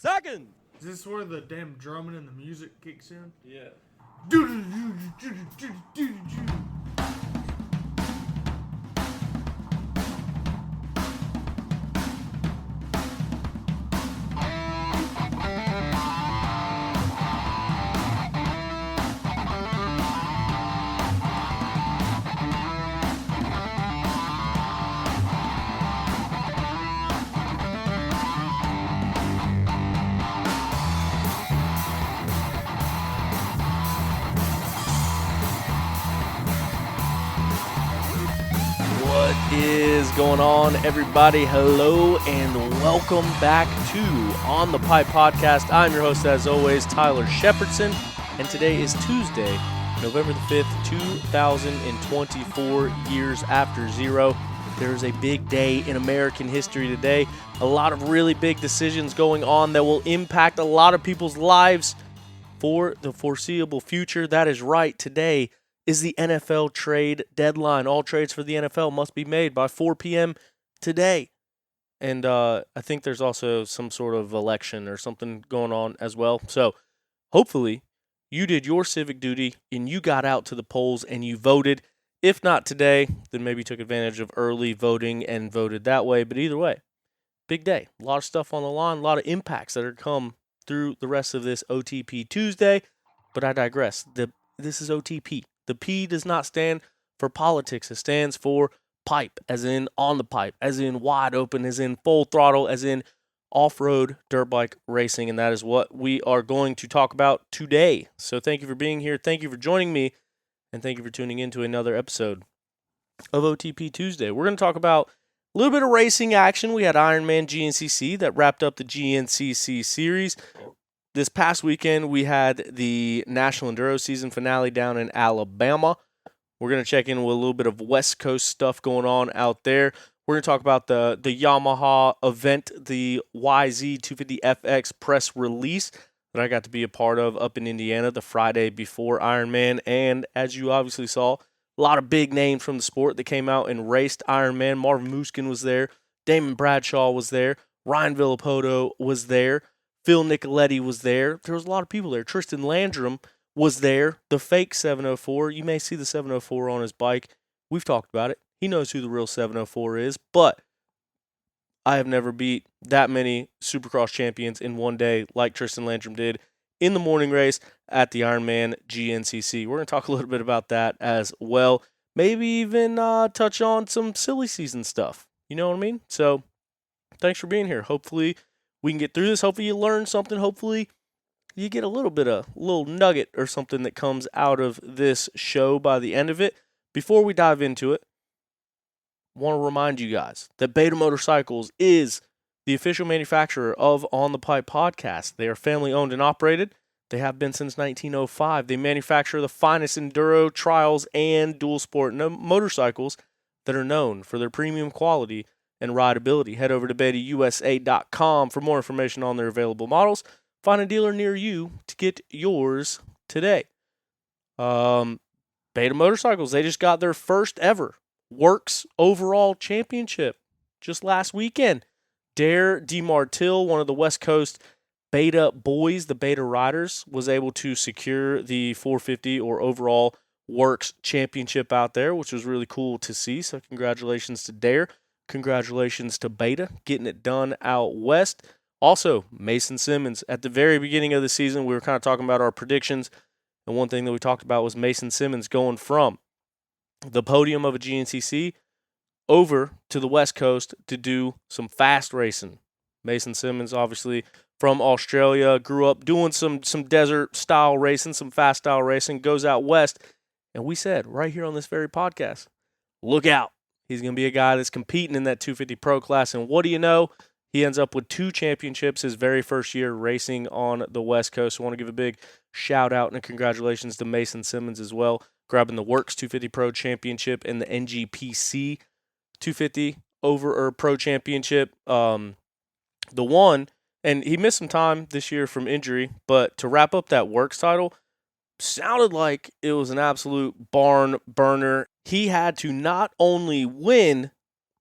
seconds. Is this where the damn drumming and the music kicks in? Yeah. What is going on, everybody? Hello and welcome back to On the Pipe Podcast. I'm your host, as always, Tyler Shepherdson, and today is Tuesday, November the 5th, 2024, years after zero. There is a big day in American history today. A lot of really big decisions going on that will impact a lot of people's lives for the foreseeable future. That is right. Today is the NFL trade deadline. All trades for the NFL must be made by 4 p.m. today. And I think there's also some sort of election or something going on as well. So hopefully you did your civic duty and you got out to the polls and you voted. If not today, then maybe took advantage of early voting and voted that way. But either way, big day. A lot of stuff on the line, a lot of impacts that are come through the rest of this OTP Tuesday. But I digress. This is OTP. The P does not stand for politics. It stands for pipe, as in on the pipe, as in wide open, as in full throttle, as in off-road dirt bike racing. And that is what we are going to talk about today. So thank you for being here. Thank you for joining me. And thank you for tuning in to another episode of OTP Tuesday. We're going to talk about a little bit of racing action. We had Ironman GNCC that wrapped up the GNCC series. This past weekend, we had the National Enduro season finale down in Alabama. We're going to check in with a little bit of West Coast stuff going on out there. We're going to talk about the Yamaha event, the YZ250 FX press release that I got to be a part of up in Indiana the Friday before Ironman. And as you obviously saw, a lot of big names from the sport that came out and raced Ironman. Marvin Muskin was there. Damon Bradshaw was there. Ryan Villapoto was there. Phil Nicoletti was there. There was a lot of people there. Tristan Landrum was there. The fake 704. You may see the 704 on his bike. We've talked about it. He knows who the real 704 is. But I have never beat that many Supercross champions in one day like Tristan Landrum did in the morning race at the Ironman GNCC. We're going to talk a little bit about that as well. Maybe even touch on some silly season stuff. You know what I mean? So thanks for being here. Hopefully we can get through this. Hopefully you learn something. Hopefully you get a little nugget or something that comes out of this show by the end of it. Before we dive into it, I want to remind you guys that Beta Motorcycles is the official manufacturer of On the Pipe Podcast. They are family owned and operated. They have been since 1905. They manufacture the finest enduro, trials, and dual sport motorcycles that are known for their premium quality and rideability. Head over to betausa.com for more information on their available models. Find a dealer near you to get yours today. Beta Motorcycles, they just got their first ever Works Overall Championship just last weekend. Dare DeMartille, one of the West Coast Beta boys, the Beta riders, was able to secure the 450 or Overall Works Championship out there, which was really cool to see. So congratulations to Dare. Congratulations to Beta, getting it done out west. Also, Mason Simmons. At the very beginning of the season, we were kind of talking about our predictions, and one thing that we talked about was Mason Simmons going from the podium of a GNCC over to the West Coast to do some fast racing. Mason Simmons, obviously from Australia, grew up doing some desert-style racing, some fast-style racing, goes out west, and we said right here on this very podcast, look out. He's going to be a guy that's competing in that 250 Pro class. And what do you know? He ends up with 2 championships his very first year racing on the West Coast. So I want to give a big shout out and congratulations to Mason Simmons as well, grabbing the Works 250 Pro Championship and the NGPC 250 Pro Championship. The one, and he missed some time this year from injury, but to wrap up that Works title, sounded like it was an absolute barn burner. He had to not only win,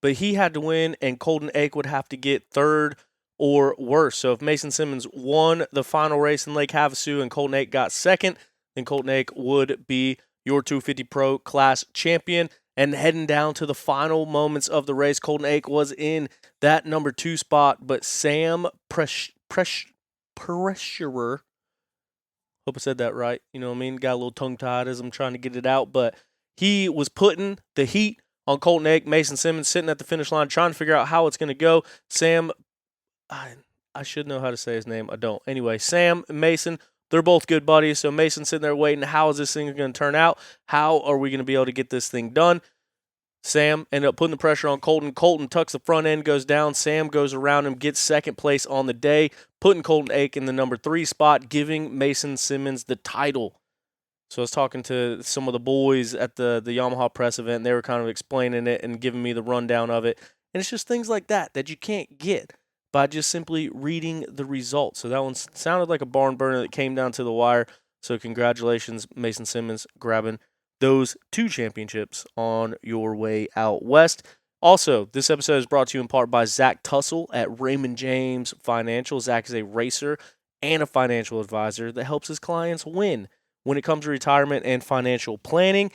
but he had to win, and Colton Ake would have to get third or worse. So if Mason Simmons won the final race in Lake Havasu and Colton Ake got second, then Colton Ake would be your 250 Pro Class champion. And heading down to the final moments of the race, Colton Ake was in that number 2 spot, but Sam Pressurer, hope I said that right, you know what I mean, got a little tongue-tied as I'm trying to get it out, but he was putting the heat on Colton Ake. Mason Simmons sitting at the finish line trying to figure out how it's going to go. Sam, I should know how to say his name. I don't. Anyway, Sam and Mason, they're both good buddies. So Mason's sitting there waiting. How is this thing going to turn out? How are we going to be able to get this thing done? Sam ended up putting the pressure on Colton. Colton tucks the front end, goes down. Sam goes around him, gets second place on the day, putting Colton Ake in the number 3 spot, giving Mason Simmons the title. So I was talking to some of the boys at the Yamaha press event, and they were kind of explaining it and giving me the rundown of it. And it's just things like that you can't get by just simply reading the results. So that one sounded like a barn burner that came down to the wire. So congratulations, Mason Simmons, grabbing those 2 championships on your way out west. Also, this episode is brought to you in part by Zach Tussle at Raymond James Financial. Zach is a racer and a financial advisor that helps his clients win when it comes to retirement and financial planning.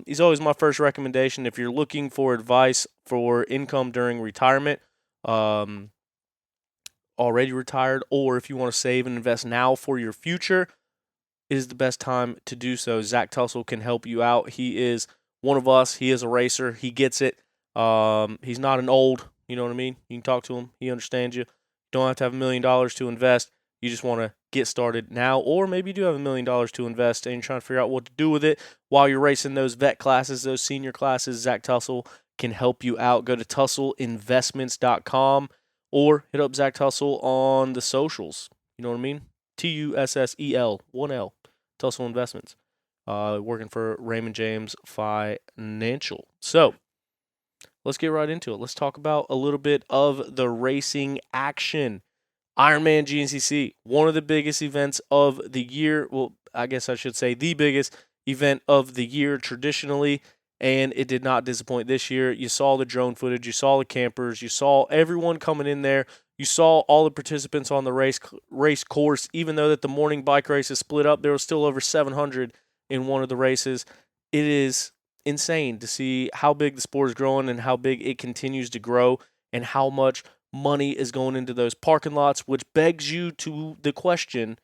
He's always my first recommendation if you're looking for advice for income during retirement, already retired, or if you want to save and invest now for your future. It is the best time to do so. Zach Tussle can help you out. He is one of us. He is a racer. He gets it. He's not an old, you know what I mean? You can talk to him. He understands you. You don't have to have $1 million to invest. You just want to get started now, or maybe you do have $1 million to invest and you're trying to figure out what to do with it while you're racing those vet classes, those senior classes. Zach Tussle can help you out. Go to TussleInvestments.com or hit up Zach Tussle on the socials. You know what I mean? TUSSEL, 1L, Tussle Investments, working for Raymond James Financial. So let's get right into it. Let's talk about a little bit of the racing action. Ironman GNCC, one of the biggest events of the year. Well, I guess I should say the biggest event of the year traditionally, and it did not disappoint this year. You saw the drone footage. You saw the campers. You saw everyone coming in there. You saw all the participants on the race course. Even though that the morning bike race is split up, there was still over 700 in one of the races. It is insane to see how big the sport is growing and how big it continues to grow and how much money is going into those parking lots, which begs you to the question,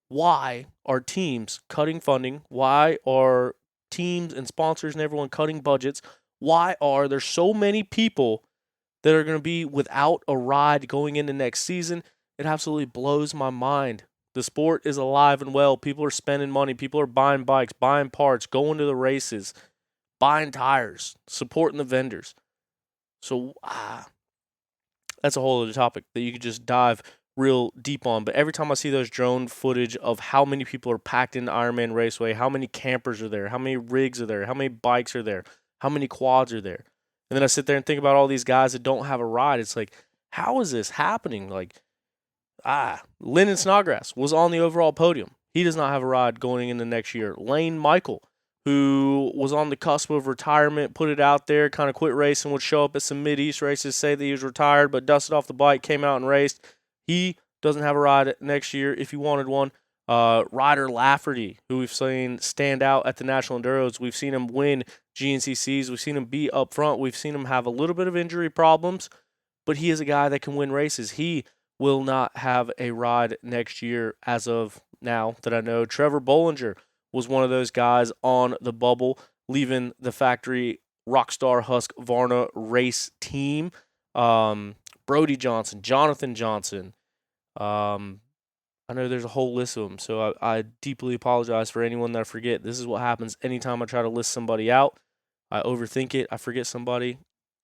why are teams cutting funding? Why are teams and sponsors and everyone cutting budgets? Why are there so many people that are going to be without a ride going into next season? It absolutely blows my mind. The sport is alive and well. People are spending money. People are buying bikes, buying parts, going to the races, buying tires, supporting the vendors. So, that's a whole other topic that you could just dive real deep on. But every time I see those drone footage of how many people are packed into Ironman Raceway, how many campers are there, how many rigs are there, how many bikes are there, how many quads are there, and then I sit there and think about all these guys that don't have a ride. It's like, how is this happening? Like, Lyndon Snodgrass was on the overall podium. He does not have a ride going into next year. Lane Michael, who was on the cusp of retirement, put it out there, kind of quit racing, would show up at some Mid-East races, say that he was retired, but dusted off the bike, came out and raced. He doesn't have a ride next year if he wanted one. Ryder Lafferty, who we've seen stand out at the National Enduros. We've seen him win GNCCs. We've seen him be up front. We've seen him have a little bit of injury problems, but he is a guy that can win races. He will not have a ride next year as of now that I know. Trevor Bollinger was one of those guys on the bubble, leaving the factory Rockstar Husqvarna race team. Brody Johnson, Jonathan Johnson. I know there's a whole list of them, so I deeply apologize for anyone that I forget. This is what happens anytime I try to list somebody out. I overthink it, I forget somebody,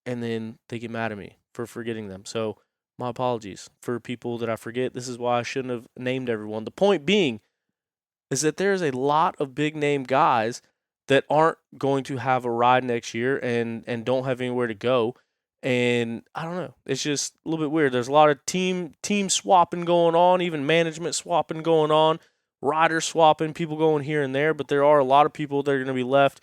and then they get mad at me for forgetting them. So my apologies for people that I forget. This is why I shouldn't have named everyone. The point being is that there's a lot of big-name guys that aren't going to have a ride next year and don't have anywhere to go. And I don't know. It's just a little bit weird. There's a lot of team swapping going on, even management swapping going on, rider swapping, people going here and there. But there are a lot of people that are going to be left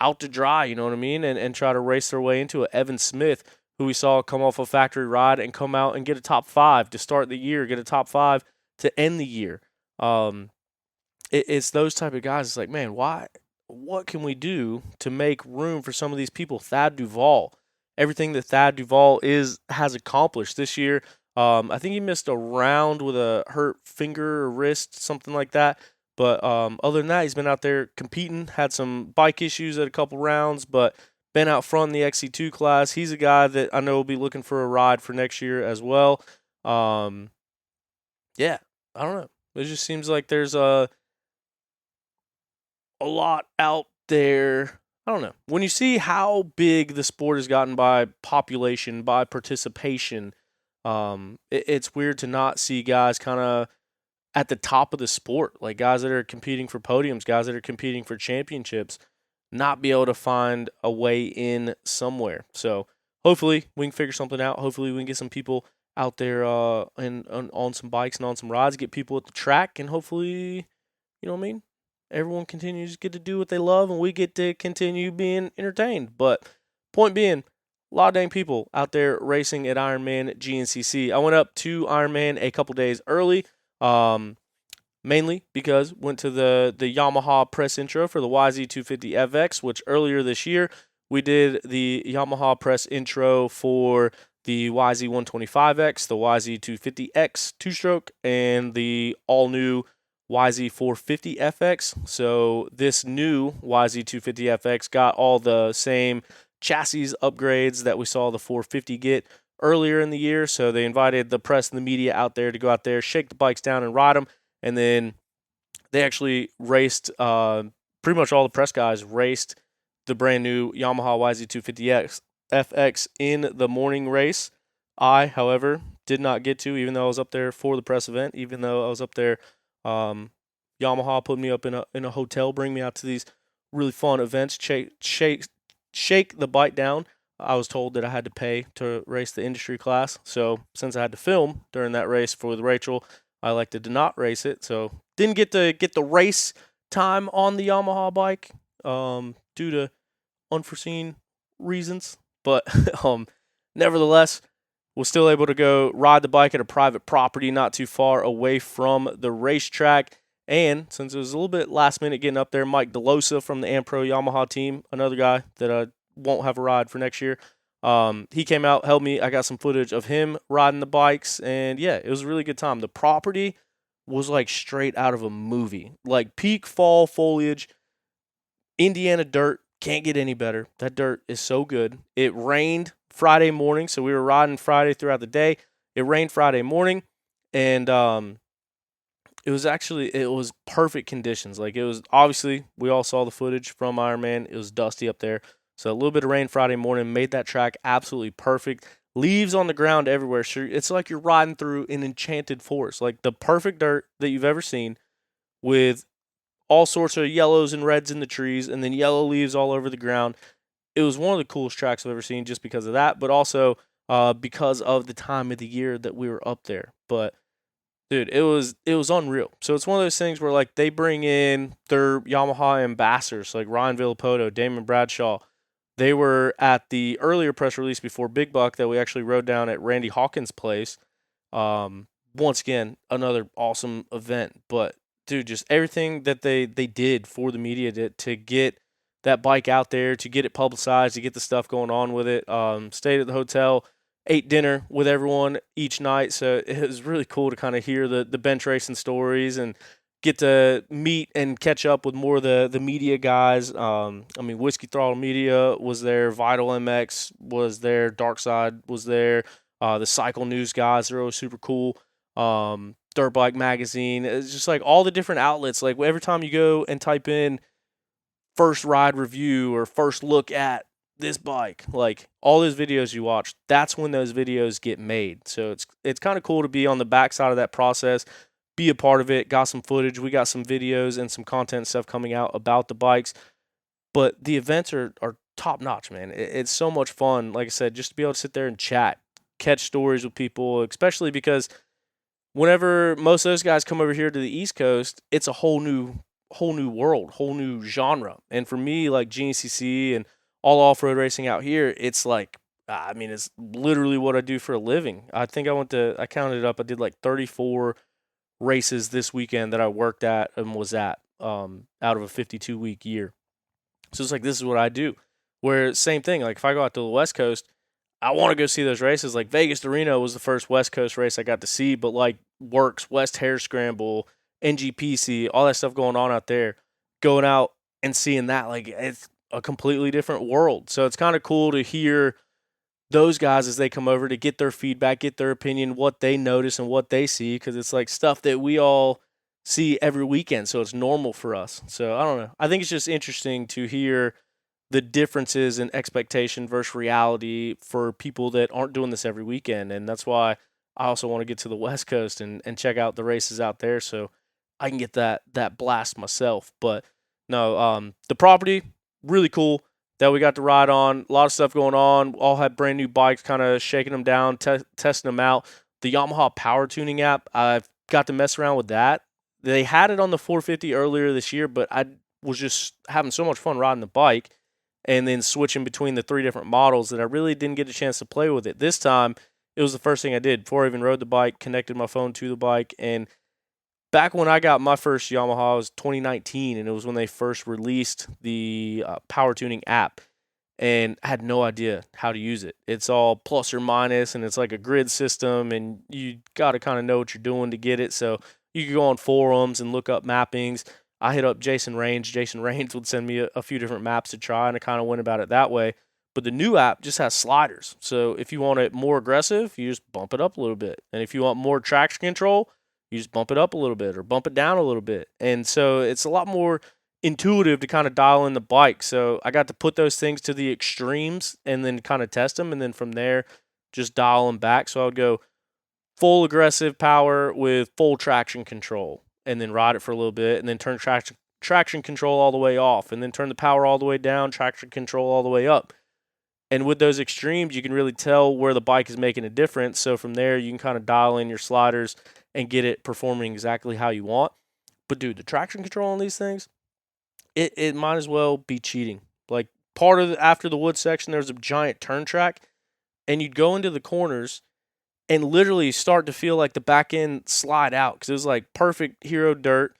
out to dry, you know what I mean, and try to race their way into it. Evan Smith, who we saw come off a factory ride and come out and get a top 5 to start the year, get a top 5 to end the year. It's those type of guys. It's like, man, why? What can we do to make room for some of these people? Thad Duvall, everything that Thad Duvall has accomplished this year. I think he missed a round with a hurt finger or wrist, something like that. But other than that, he's been out there competing. Had some bike issues at a couple rounds, but been out front in the XC2 class. He's a guy that I know will be looking for a ride for next year as well. Yeah, I don't know. It just seems like there's a lot out there. I don't know. When you see how big the sport has gotten by population, by participation, it's weird to not see guys kind of at the top of the sport, like guys that are competing for podiums, guys that are competing for championships, not be able to find a way in somewhere. So hopefully we can figure something out. Hopefully we can get some people out there and on some bikes and on some rides, get people at the track, and hopefully, you know what I mean? Everyone continues to get to do what they love, and we get to continue being entertained. But point being, a lot of dang people out there racing at Ironman GNCC. I went up to Ironman a couple days early, mainly because went to the Yamaha press intro for the YZ250 FX, which earlier this year we did the Yamaha press intro for the YZ125X, the YZ250X two-stroke, and the all-new YZ450 FX. So this new YZ250 FX got all the same chassis upgrades that we saw the 450 get earlier in the year. So they invited the press and the media out there to go out there, shake the bikes down and ride them. And then they actually raced, pretty much all the press guys raced the brand new Yamaha YZ250 FX in the morning race. I, however, did not get to, even though I was up there for the press event, even though I was up there. Yamaha put me up in a hotel, bring me out to these really fun events, shake the bike down. I was told that I had to pay to race the industry class. So since I had to film during that race for with Rachel, I elected to not race it. So didn't get to get the race time on the Yamaha bike due to unforeseen reasons. But nevertheless, was still able to go ride the bike at a private property not too far away from the racetrack. And since it was a little bit last minute getting up there, Mike DeLosa from the Ampro Yamaha team, another guy that I won't have a ride for next year, he came out, helped me. I got some footage of him riding the bikes, and yeah, it was a really good time. The property was like straight out of a movie, like peak fall foliage, Indiana dirt. Can't get any better. That dirt is so good. It rained Friday morning, so we were riding Friday throughout the day. It rained Friday morning, and it was perfect conditions. Like, it was, obviously, we all saw the footage from Ironman. It was dusty up there. So a little bit of rain Friday morning made that track absolutely perfect. Leaves on the ground everywhere. So it's like you're riding through an enchanted forest. Like the perfect dirt that you've ever seen, with all sorts of yellows and reds in the trees, and then yellow leaves all over the ground. It was one of the coolest tracks I've ever seen just because of that, but also because of the time of the year that we were up there. But dude, it was unreal. So it's one of those things where, like, they bring in their Yamaha ambassadors, like Ryan Villapoto, Damon Bradshaw. They were at the earlier press release before Big Buck that we actually rode down at Randy Hawkins' place. Once again, another awesome event. But dude, just everything that they did for the media to get that bike out there, to get it publicized, to get the stuff going on with it. Stayed at the hotel, ate dinner with everyone each night. So it was really cool to kind of hear the bench racing stories and get to meet and catch up with more of the media guys. I mean, Whiskey Throttle Media was there, Vital MX was there, Darkside was there, the Cycle News guys, they're always super cool. Dirt Bike Magazine, it's just like all the different outlets. Like every time you go and type in first ride review or first look at this bike, like all those videos you watch, that's when those videos get made. So it's kind of cool to be on the backside of that process, be a part of it. Got some footage, we got some videos and some content stuff coming out about the bikes. But the events are top notch, man. It's so much fun. Like I said, just to be able to sit there and chat, catch stories with people, especially because whenever most of those guys come over here to the East Coast, it's a whole new world, whole new genre. And for me, like GNCC and all off-road racing out here, it's like I mean, it's literally what I do for a living. I think I counted it up. I did like 34 races this weekend that I worked at and was at out of a 52-week year. So it's like, this is what I do. Where same thing, like if I go out to the West Coast, I want to go see those races. Like Vegas to Reno was the first West Coast race I got to see, but like Works, West Hare Scramble, NGPC, all that stuff going on out there, going out and seeing that, like it's a completely different world. So it's kind of cool to hear those guys as they come over to get their feedback, get their opinion, what they notice and what they see, because it's like stuff that we all see every weekend. So it's normal for us. So I don't know. I think it's just interesting to hear the differences in expectation versus reality for people that aren't doing this every weekend. And that's why I also want to get to the West Coast and check out the races out there so I can get that blast myself. But no, the property, really cool that we got to ride on. A lot of stuff going on. All had brand new bikes, kind of shaking them down, testing them out. The Yamaha Power Tuning app, I've got to mess around with that. They had it on the 450 earlier this year, but I was just having so much fun riding the bike and then switching between the 3 different models that I really didn't get a chance to play with it. This time, it was the first thing I did before I even rode the bike, connected my phone to the bike. And back when I got my first Yamaha, it was 2019, and it was when they first released the Power Tuning app. And I had no idea how to use it. It's all plus or minus, and it's like a grid system, and you got to kind of know what you're doing to get it. So you could go on forums and look up mappings. I hit up Jason Raines. Jason Raines would send me a few different maps to try, and I kind of went about it that way. But the new app just has sliders. So if you want it more aggressive, you just bump it up a little bit. And if you want more traction control, you just bump it up a little bit or bump it down a little bit. And so it's a lot more intuitive to kind of dial in the bike. So I got to put those things to the extremes and then kind of test them. And then from there, just dial them back. So I would go full aggressive power with full traction control and then ride it for a little bit and then turn traction control all the way off and then turn the power all the way down, traction control all the way up. And with those extremes, you can really tell where the bike is making a difference. So from there, you can kind of dial in your sliders and get it performing exactly how you want. But dude, the traction control on these things, it might as well be cheating. Like part of after the wood section, there's a giant turn track, and you'd go into the corners and literally start to feel like the back end slide out because it was like perfect hero dirt,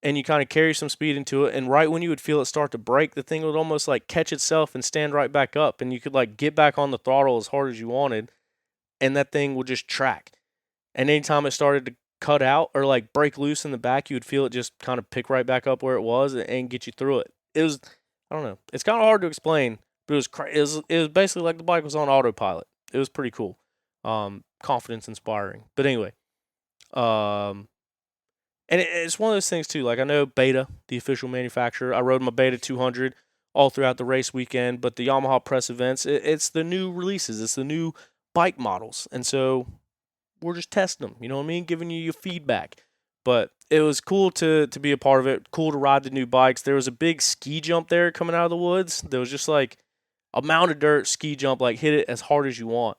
and you kind of carry some speed into it. And right when you would feel it start to break, the thing would almost like catch itself and stand right back up, and you could like get back on the throttle as hard as you wanted, and that thing would just track. And anytime it started to cut out or like break loose in the back, you would feel it just kind of pick right back up where it was and get you through it. It was, I don't know, it's kind of hard to explain, but it was basically like the bike was on autopilot. It was pretty cool, confidence inspiring. But anyway, and it's one of those things too. Like I know Beta, the official manufacturer, I rode my Beta 200 all throughout the race weekend, but the Yamaha press events, it's the new releases, it's the new bike models, and so we're just testing them, you know what I mean? Giving you your feedback. But it was cool to be a part of it. Cool to ride the new bikes. There was a big ski jump there coming out of the woods. There was just like a mound of dirt ski jump, like hit it as hard as you want.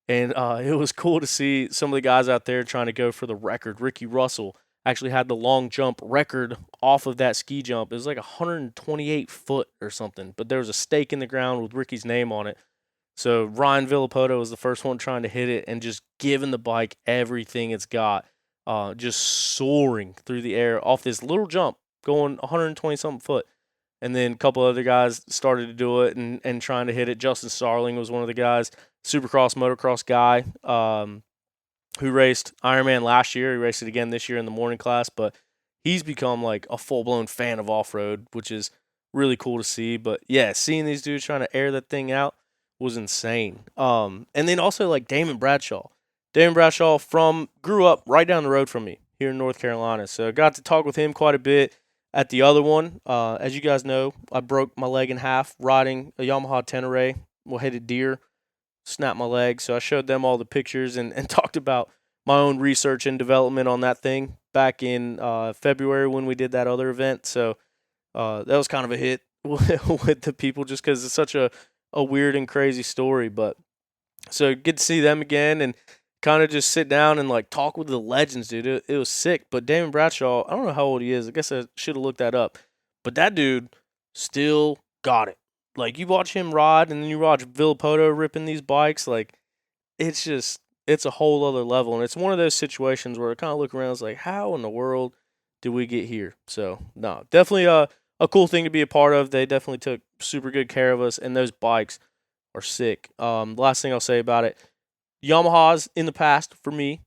And it was cool to see some of the guys out there trying to go for the record. Ricky Russell actually had the long jump record off of that ski jump. It was like 128 foot or something. But there was a stake in the ground with Ricky's name on it. So Ryan Villapoto was the first one trying to hit it and just giving the bike everything it's got, just soaring through the air off this little jump, going 120-something foot. And then a couple other guys started to do it and trying to hit it. Justin Starling was one of the guys, Supercross, motocross guy, who raced Ironman last year. He raced it again this year in the morning class, but he's become like a full-blown fan of off-road, which is really cool to see. But yeah, seeing these dudes trying to air that thing out was insane. And then also like Damon Bradshaw. Damon Bradshaw grew up right down the road from me here in North Carolina. So I got to talk with him quite a bit at the other one. As you guys know, I broke my leg in half riding a Yamaha Tenere. Hit a deer, snapped my leg. So I showed them all the pictures and talked about my own research and development on that thing back in February when we did that other event. So that was kind of a hit with the people just because it's such a weird and crazy story. But so good to see them again and kind of just sit down and like talk with the legends, dude. It was sick. But Damon Bradshaw, I don't know how old he is. I guess I should have looked that up. But that dude still got it. Like, you watch him ride, and then you watch Villapoto ripping these bikes. Like, it's a whole other level. And it's one of those situations where I kind of look around and it's like, how in the world did we get here? So, no, definitely a cool thing to be a part of. They definitely took super good care of us, and those bikes are sick. Last thing I'll say about it, Yamahas in the past, for me,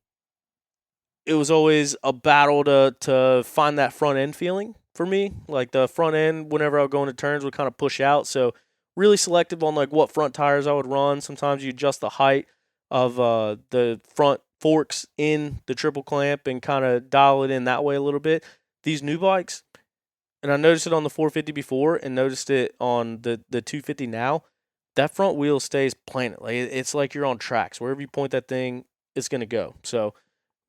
it was always a battle to find that front end feeling for me. Like, the front end, whenever I would go into turns, would kind of push out. So really selective on like what front tires I would run. Sometimes you adjust the height of the front forks in the triple clamp and kind of dial it in that way a little bit. These new bikes, and I noticed it on the 450 before and noticed it on the 250 now, that front wheel stays planted. Like, it's like you're on tracks. Wherever you point that thing, it's going to go. So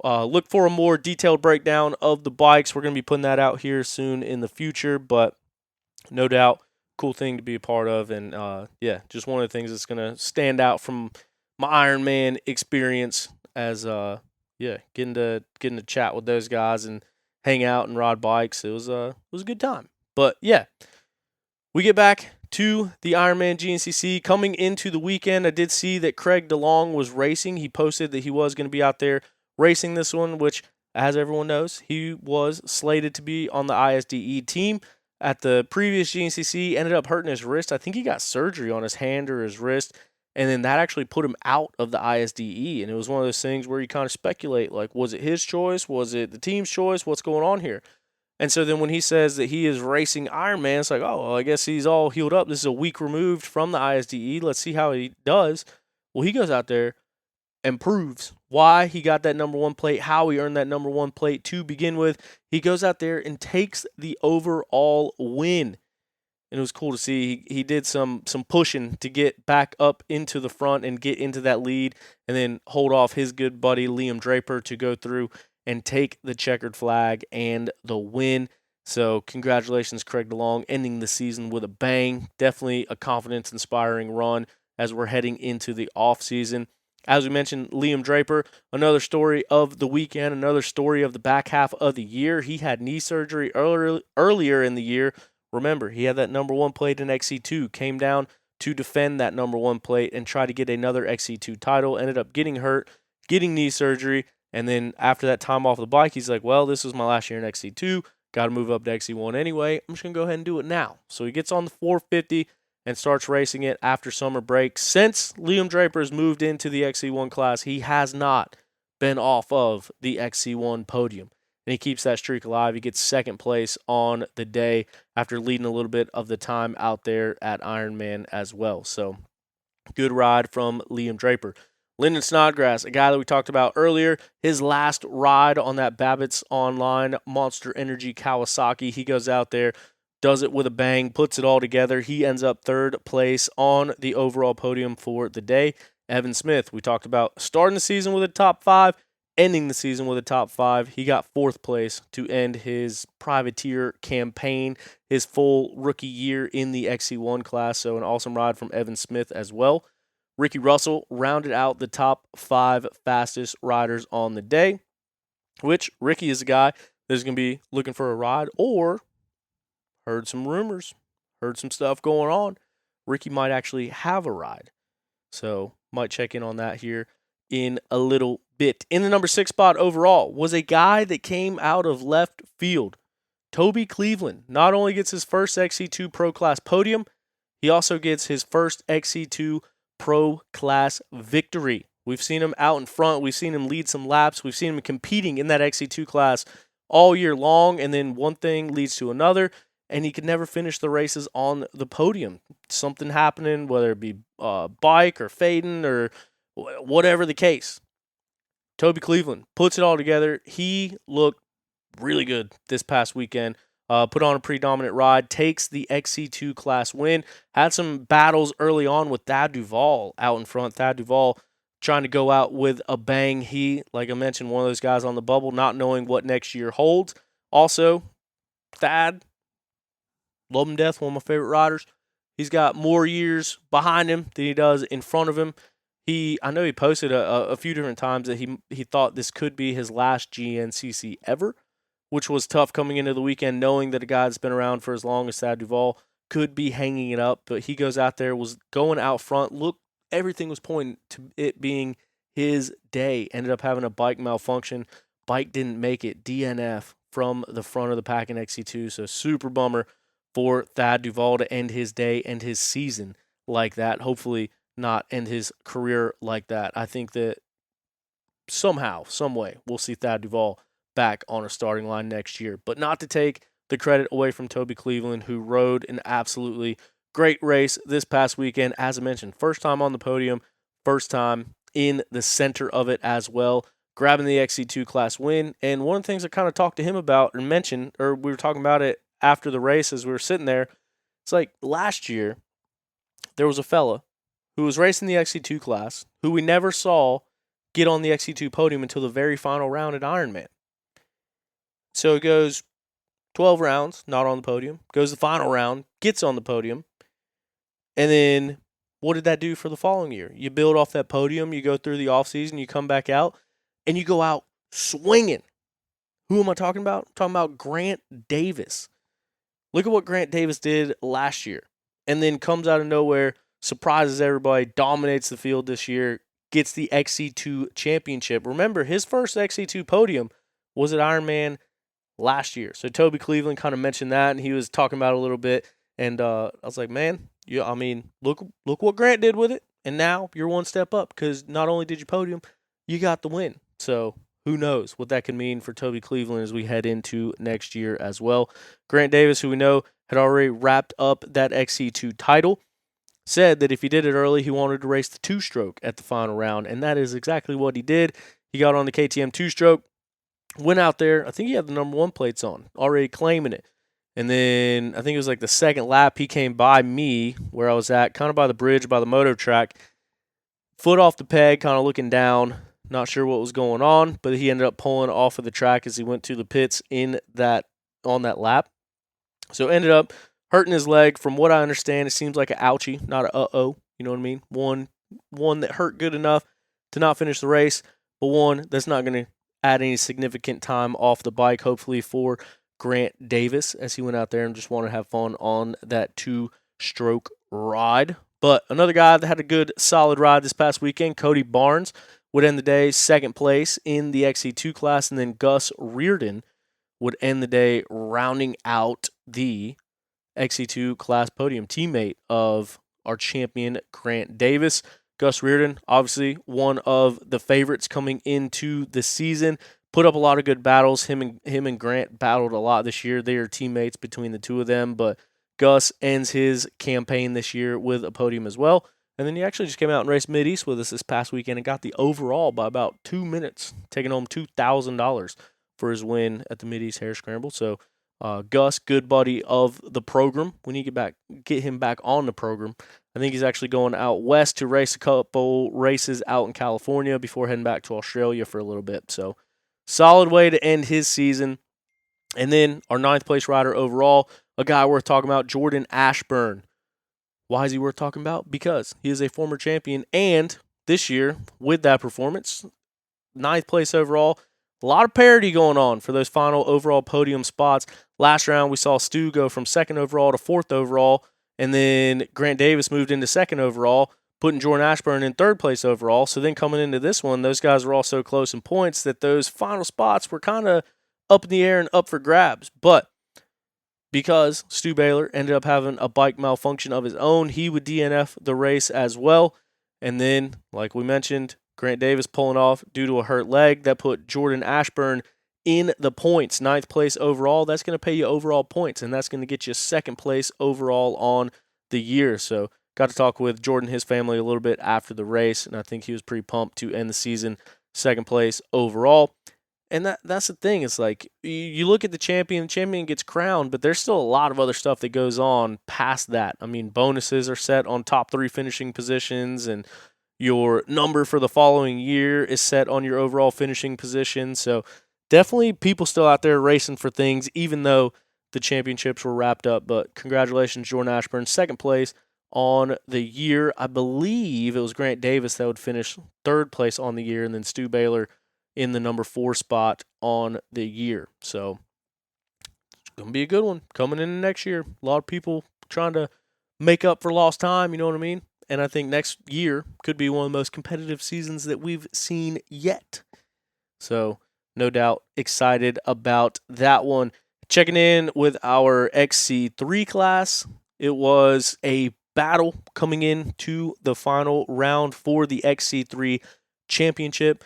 look for a more detailed breakdown of the bikes. We're going to be putting that out here soon in the future, but no doubt, cool thing to be a part of. And yeah, just one of the things that's going to stand out from my Ironman experience as getting to chat with those guys and hang out and ride bikes. It was a good time. But yeah, we get back to the Ironman GNCC. Coming into the weekend, I did see that Craig DeLong was racing. He posted that he was going to be out there racing this one, which, as everyone knows, he was slated to be on the ISDE team. At the previous GNCC, ended up hurting his wrist. I think he got surgery on his hand or his wrist, and then that actually put him out of the ISDE. And it was one of those things where you kind of speculate, like, was it his choice? Was it the team's choice? What's going on here? And so then when he says that he is racing Ironman, it's like, oh, well, I guess he's all healed up. This is a week removed from the ISDE. Let's see how he does. Well, he goes out there and proves why he got that number one plate, how he earned that number one plate to begin with. He goes out there and takes the overall win. And it was cool to see. He did some pushing to get back up into the front and get into that lead, and then hold off his good buddy Liam Draper to go through and take the checkered flag and the win. So congratulations, Craig DeLong, ending the season with a bang. Definitely a confidence-inspiring run as we're heading into the offseason. As we mentioned, Liam Draper, another story of the weekend, another story of the back half of the year. He had knee surgery earlier in the year. Remember, he had that number one plate in XC2, came down to defend that number one plate and try to get another XC2 title, ended up getting hurt, getting knee surgery, and then after that time off the bike, he's like, well, this was my last year in XC2, got to move up to XC1 anyway, I'm just going to go ahead and do it now. So he gets on the 450 and starts racing it after summer break. Since Liam Draper has moved into the XC1 class, he has not been off of the XC1 podium. And he keeps that streak alive. He gets second place on the day after leading a little bit of the time out there at Ironman as well. So good ride from Liam Draper. Lyndon Snodgrass, a guy that we talked about earlier, his last ride on that Babbitt's Online Monster Energy Kawasaki. He goes out there, does it with a bang, puts it all together. He ends up third place on the overall podium for the day. Evan Smith, we talked about starting the season with a top 5, ending the season with a top 5. He got fourth place to end his privateer campaign, his full rookie year in the XC1 class. So an awesome ride from Evan Smith as well. Ricky Russell rounded out the top 5 fastest riders on the day, which Ricky is a guy that's going to be looking for a ride, or heard some rumors, heard some stuff going on. Ricky might actually have a ride. So might check in on that here in a little bit. In the number 6 spot overall was a guy that came out of left field. Toby Cleveland not only gets his first XC2 Pro Class podium, he also gets his first XC2 Pro Class victory. We've seen him out in front. We've seen him lead some laps. We've seen him competing in that XC2 class all year long, and then one thing leads to another, and he could never finish the races on the podium. Something happening, whether it be bike or fading or whatever the case. Toby Cleveland puts it all together. He looked really good this past weekend. Put on a pretty dominant ride, takes the XC2 class win. Had some battles early on with Thad Duvall out in front. Thad Duvall trying to go out with a bang. He, like I mentioned, one of those guys on the bubble, not knowing what next year holds. Also, Thad, love him to death, one of my favorite riders. He's got more years behind him than he does in front of him. I know he posted a few different times that he thought this could be his last GNCC ever, which was tough coming into the weekend, knowing that a guy that's been around for as long as Thad Duvall could be hanging it up, but he goes out there, was going out front. Look, everything was pointing to it being his day. Ended up having a bike malfunction. Bike didn't make it. DNF from the front of the pack in XC2. So super bummer for Thad Duvall to end his day and his season like that. Hopefully not end his career like that. I think that somehow, some way, we'll see Thad Duvall back on a starting line next year. But not to take the credit away from Toby Cleveland, who rode an absolutely great race this past weekend. As I mentioned, first time on the podium, first time in the center of it as well, grabbing the XC2 class win. And one of the things I kind of talked to him about and mentioned, or we were talking about it after the race as we were sitting there, it's like last year there was a fella who was racing the XC2 class who we never saw get on the XC2 podium until the very final round at Ironman. So it goes 12 rounds, not on the podium. Goes the final round, gets on the podium. And then what did that do for the following year? You build off that podium, you go through the offseason, you come back out, and you go out swinging. Who am I talking about? I'm talking about Grant Davis. Look at what Grant Davis did last year. And then comes out of nowhere, surprises everybody, dominates the field this year, gets the XC2 championship. Remember, his first XC2 podium was at Ironman last year. So Toby Cleveland kind of mentioned that, and he was talking about it a little bit. And I was like, man, yeah, I mean, look what Grant did with it. And now you're one step up because not only did you podium, you got the win. So who knows what that can mean for Toby Cleveland as we head into next year as well. Grant Davis, who we know had already wrapped up that XC2 title, said that if he did it early, he wanted to race the two-stroke at the final round, and that is exactly what he did. He got on the KTM two-stroke, went out there. I think he had the number 1 plates on, already claiming it. And then I think it was like the second lap, he came by me where I was at, kind of by the bridge, by the moto track, foot off the peg, kind of looking down, not sure what was going on, but he ended up pulling off of the track as he went to the pits on that lap. So ended up hurting his leg. From what I understand, it seems like an ouchie, not a uh-oh. You know what I mean? One that hurt good enough to not finish the race, but one that's not going to add any significant time off the bike, hopefully for Grant Davis, as he went out there and just wanted to have fun on that two-stroke ride. But another guy that had a good, solid ride this past weekend, Cody Barnes, would end the day second place in the XC2 class, and then Gus Reardon would end the day rounding out the XC2 class podium, teammate of our champion Grant Davis. Gus Reardon, obviously one of the favorites coming into the season, put up a lot of good battles. Him and Grant battled a lot this year. They are teammates between the two of them, but Gus ends his campaign this year with a podium as well. And then he actually just came out and raced Mid-East with us this past weekend and got the overall by about 2 minutes, taking home $2,000 for his win at the Mid-East Hare Scramble. So Gus, good buddy of the program. We need to get him back on the program. I think he's actually going out west to race a couple races out in California before heading back to Australia for a little bit. So solid way to end his season. And then our 9th place rider overall, a guy worth talking about, Jordan Ashburn. Why is he worth talking about? Because he is a former champion, and this year, with that performance, 9th place overall, a lot of parity going on for those final overall podium spots. Last round, we saw Stu go from 2nd overall to 4th overall, and then Grant Davis moved into 2nd overall, putting Jordan Ashburn in 3rd place overall. So then coming into this one, those guys were all so close in points that those final spots were kind of up in the air and up for grabs. But because Stu Baylor ended up having a bike malfunction of his own, he would DNF the race as well. And then, like we mentioned, Grant Davis pulling off due to a hurt leg. That put Jordan Ashburn in the points, 9th place overall. That's going to pay you overall points, and that's going to get you 2nd place overall on the year. So got to talk with Jordan and his family a little bit after the race, and I think he was pretty pumped to end the season 2nd place overall. And that's the thing. It's like you look at the champion gets crowned, but there's still a lot of other stuff that goes on past that. I mean, bonuses are set on top 3 finishing positions, and your number for the following year is set on your overall finishing position. So definitely people still out there racing for things, even though the championships were wrapped up. But congratulations, Jordan Ashburn, 2nd place on the year. I believe it was Grant Davis that would finish 3rd place on the year, and then Stu Baylor in the number 4 spot on the year. So it's going to be a good one coming in next year. A lot of people trying to make up for lost time, you know what I mean? And I think next year could be one of the most competitive seasons that we've seen yet. So, no doubt excited about that one. Checking in with our XC3 class. It was a battle coming into the final round for the XC3 championship.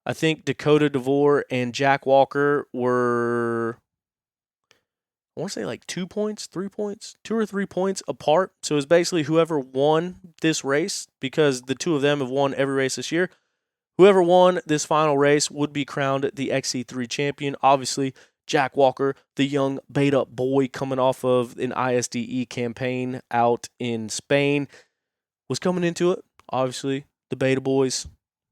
I think Dakota DeVore and Jack Walker were, I want to say like 2 points, 3 points, 2 or 3 points apart. So it was basically whoever won this race, because the two of them have won every race this year. Whoever won this final race would be crowned the XC3 champion. Obviously, Jack Walker, the young beta boy coming off of an ISDE campaign out in Spain, was coming into it. Obviously, the beta boys,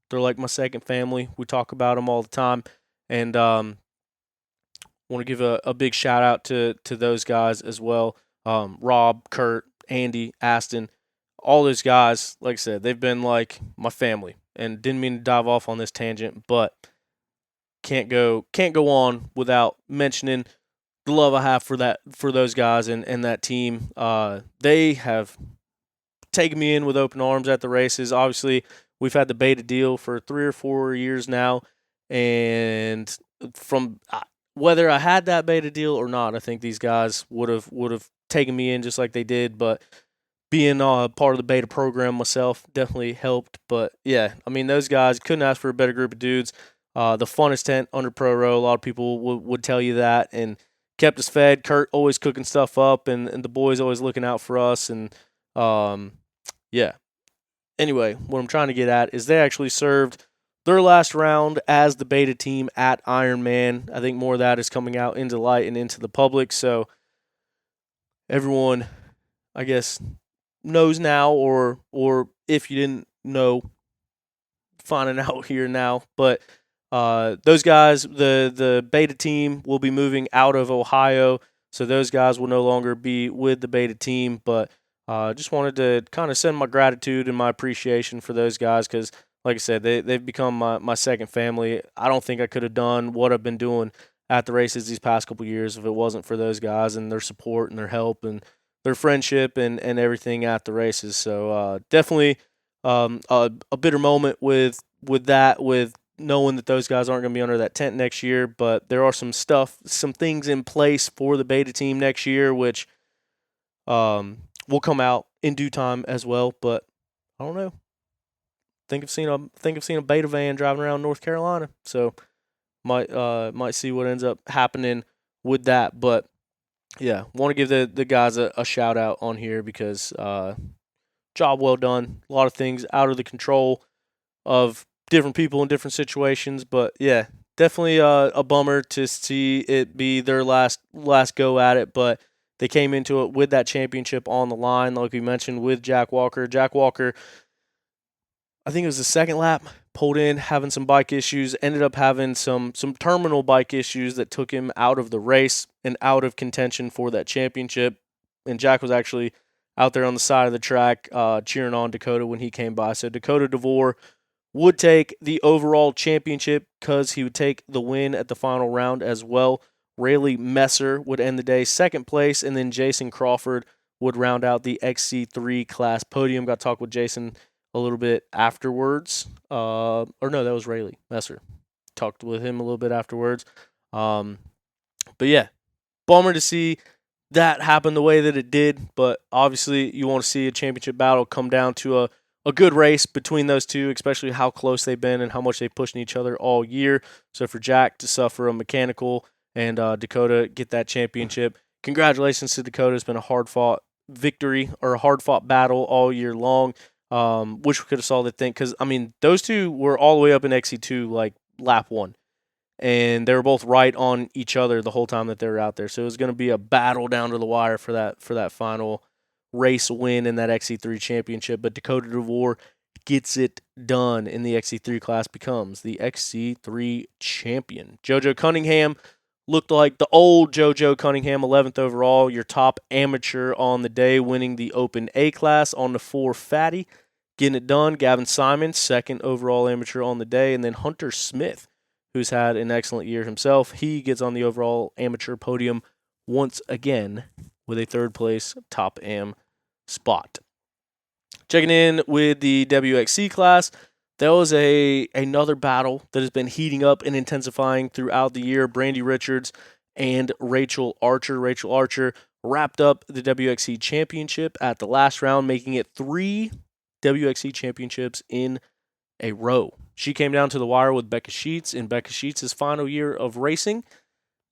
they're like my second family. We talk about them all the time. And want to give a big shout out to those guys as well. Rob, Kurt, Andy, Aston, all those guys, like I said, they've been like my family. And didn't mean to dive off on this tangent, but can't go on without mentioning the love I have for those guys and that team. They have taken me in with open arms at the races. Obviously, we've had the beta deal for 3 or 4 years now, and from whether I had that beta deal or not, I think these guys would have taken me in just like they did, but being part of the beta program myself definitely helped. But yeah, I mean, those guys, couldn't ask for a better group of dudes. The funnest tent under Pro Row, a lot of people would tell you that, and kept us fed. Kurt always cooking stuff up, and the boys always looking out for us. And yeah. Anyway, what I'm trying to get at is they actually served their last round as the beta team at Ironman. I think more of that is coming out into light and into the public. So everyone, I guess, knows now, or if you didn't know, finding out here now. But those guys, the beta team, will be moving out of Ohio, so those guys will no longer be with the beta team. But just wanted to kind of send my gratitude and my appreciation for those guys, because like I said, they've become my second family. I don't think I could have done what I've been doing at the races these past couple years if it wasn't for those guys and their support and their help and their friendship and everything at the races. So definitely a bitter moment with that, with knowing that those guys aren't going to be under that tent next year. But there are some things in place for the beta team next year, which will come out in due time as well. But I don't know. Think I've seen a beta van driving around North Carolina, so might see what ends up happening with that. But yeah, want to give the guys a shout out on here, because job well done. A lot of things out of the control of different people in different situations, but yeah, definitely a bummer to see it be their last go at it. But they came into it with that championship on the line, like we mentioned, with Jack Walker. Jack Walker, I think it was the second lap, pulled in, having some bike issues, ended up having some terminal bike issues that took him out of the race and out of contention for that championship. And Jack was actually out there on the side of the track cheering on Dakota when he came by. So Dakota DeVore would take the overall championship, because he would take the win at the final round as well. Rayleigh Messer would end the day second place, and then Jason Crawford would round out the XC3 class podium. Got to talk with Jason a little bit afterwards. Or no, that was Rayleigh Messer. Talked with him a little bit afterwards. But yeah, bummer to see that happen the way that it did. But obviously, you want to see a championship battle come down to a good race between those two, especially how close they've been and how much they've pushed each other all year. So for Jack to suffer a mechanical and Dakota get that championship, congratulations to Dakota. It's been a hard-fought victory, or a hard-fought battle all year long. Wish we could have saw the thing, because, I mean, those two were all the way up in XC2, like, lap 1. And they were both right on each other the whole time that they were out there. So it was going to be a battle down to the wire for that final race win in that XC3 championship. But Dakota DeVore gets it done in the XC3 class, becomes the XC3 champion. JoJo Cunningham looked like the old JoJo Cunningham, 11th overall, your top amateur on the day, winning the Open A class on the 4 Fatty. Getting it done. Gavin Simon, 2nd overall amateur on the day. And then Hunter Smith, who's had an excellent year himself, he gets on the overall amateur podium once again with a third place Top Am spot. Checking in with the WXC class, there was another battle that has been heating up and intensifying throughout the year. Brandy Richards and Rachel Archer. Rachel Archer wrapped up the WXC championship at the last round, making it 3 WXC championships in a row. She came down to the wire with Becca Sheets in Becca Sheets' final year of racing,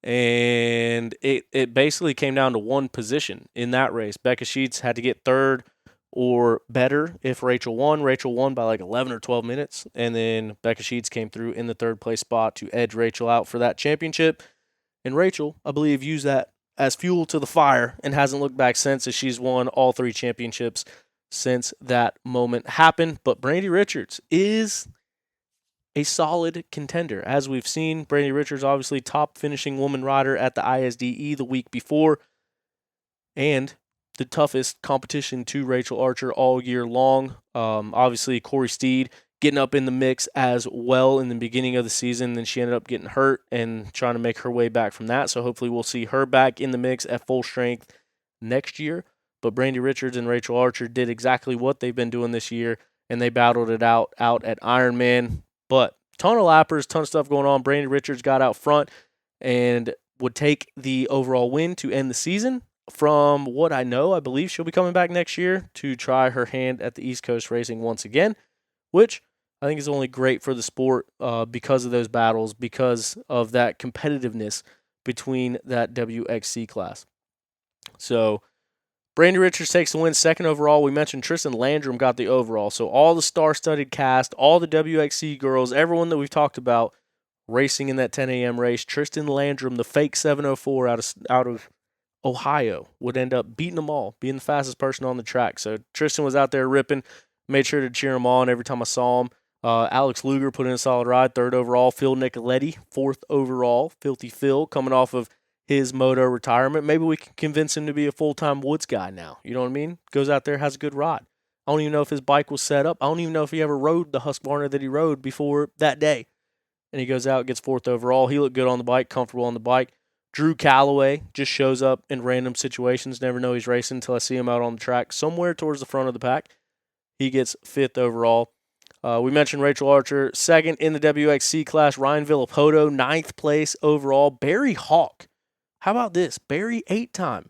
and it basically came down to one position in that race. Becca Sheets had to get third or better if Rachel won. Rachel won by like 11 or 12 minutes, and then Becca Sheets came through in the third place spot to edge Rachel out for that championship. And Rachel, I believe, used that as fuel to the fire and hasn't looked back since, as she's won all 3 championships since that moment happened. But Brandy Richards is a solid contender. As we've seen, Brandy Richards, obviously top finishing woman rider at the ISDE the week before, and the toughest competition to Rachel Archer all year long. Obviously, Corey Steed getting up in the mix as well in the beginning of the season. Then she ended up getting hurt and trying to make her way back from that. So hopefully we'll see her back in the mix at full strength next year. But Brandy Richards and Rachel Archer did exactly what they've been doing this year, and they battled it out at Ironman. But ton of lappers, ton of stuff going on. Brandy Richards got out front and would take the overall win to end the season. From what I know, I believe she'll be coming back next year to try her hand at the East Coast racing once again, which I think is only great for the sport because of those battles, because of that competitiveness between that WXC class. So Brandy Richards takes the win, second overall. We mentioned Tristan Landrum got the overall. So all the star-studded cast, all the WXC girls, everyone that we've talked about racing in that 10 a.m. race, Tristan Landrum, the fake 704 out of Ohio, would end up beating them all, being the fastest person on the track. So Tristan was out there ripping, made sure to cheer him on every time I saw him. Alex Luger put in a solid ride, third overall. Phil Nicoletti, fourth overall. Filthy Phil coming off of his moto retirement. Maybe we can convince him to be a full-time woods guy now. You know what I mean? Goes out there, has a good ride. I don't even know if his bike was set up. I don't even know if he ever rode the Husqvarna that he rode before that day. And he goes out, gets fourth overall. He looked good on the bike, comfortable on the bike. Drew Calloway just shows up in random situations. Never know he's racing until I see him out on the track somewhere towards the front of the pack. He gets fifth overall. We mentioned Rachel Archer, second in the WXC class. Ryan Villapoto, ninth place overall. Barry Hawk. How about this? Barry, 8-time.